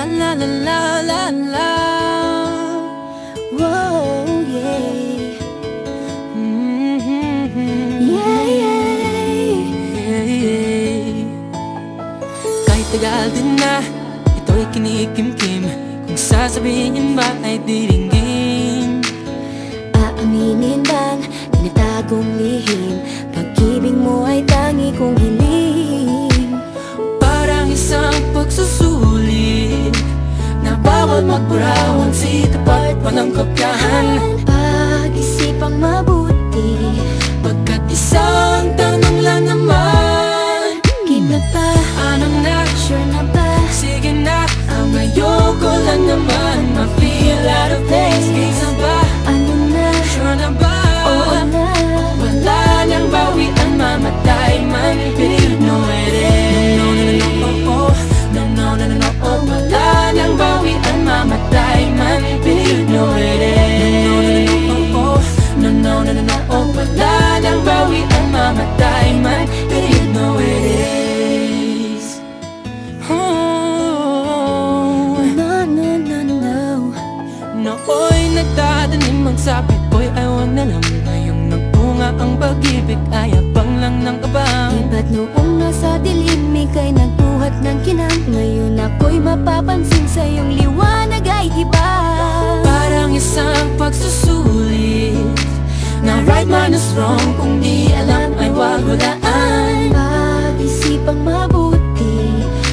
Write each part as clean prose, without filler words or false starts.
La la la la la la. Whoa, yeah. Yeah, yeah. Kahit tagal din na ito'y kinikimkim, kung sasabihin ba ay diringgin. Aaminin bang tinatagong lihim, pag-ibig mo ay tangi kong hiling. Parang isang pagsusulit na bawal magburawan, sitapat pa ng kopyahan. Pag-isipang mabuti, Pagkat isang tanong lang naman, keep na ba? ano na? Sure na ba? Sige na, ang ayoko lang naman ma-feel out of place. Kaysa ba? Ano na? Sure na ba? Oo na. Wala nang bawian, mamatay man, but you know it is. No, no, no, no, no, oh. No, no, no, no, no, oh. Wala nang bawian, mamatay man, but you know it is. No, no, no, no, no, oh. No, no, no, no, no, oh. Wala nang bawian, mamatay man, but you know it is. Oh. No, no, no, no. Nooy nagtatanim ang sapit ko'y ayaw na lang. Ngayong nagpunga ang pag-ibig ay abang lang ng kabang. Iba't noong nasa dilim, ika'y nagbuhat ng kinang. Ngayon ako'y mapapansin sa iyong liwanag ay iba. Parang isang pagsusulit na right man is wrong, kung di alam ay wag hulaan. Pag-isipang mabuti,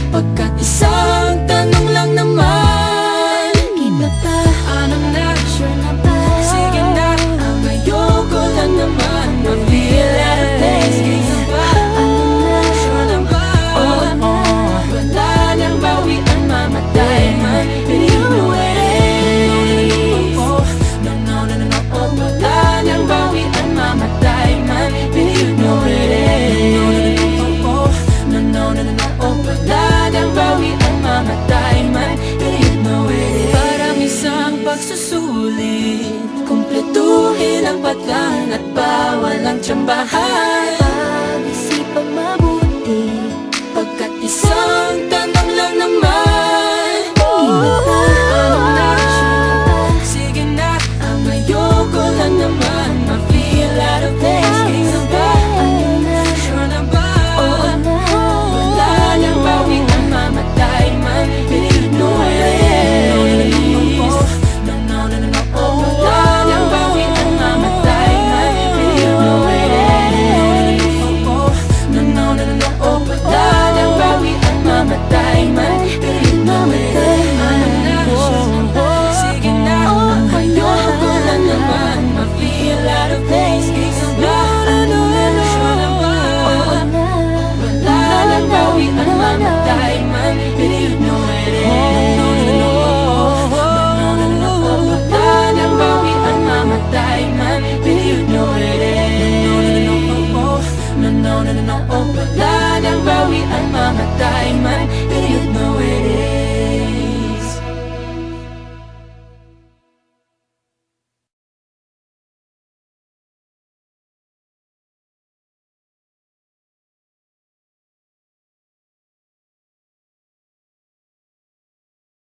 Pagkat isang tanong lang naman, keep na ba? ano na? Sure na ba? Sige na, ang ayoko lang naman ma-feel out of place. Kaysa ba? Ano na? Sure na ba? Oo na. Wala nang bawian, mamatay man, but you know it is. No, no, no, no, no, oh. Wala nang bawian, mamatay man, but you know it is. No, no, no, no, no, oh. Wala nang bawian, mamatay man, but you know it is. Parang isang pagsusulit, kumpletuhin ang patlang at bawal ang tsambahan. Pag-isipang mabuti, Pagkat isang tanong lang naman,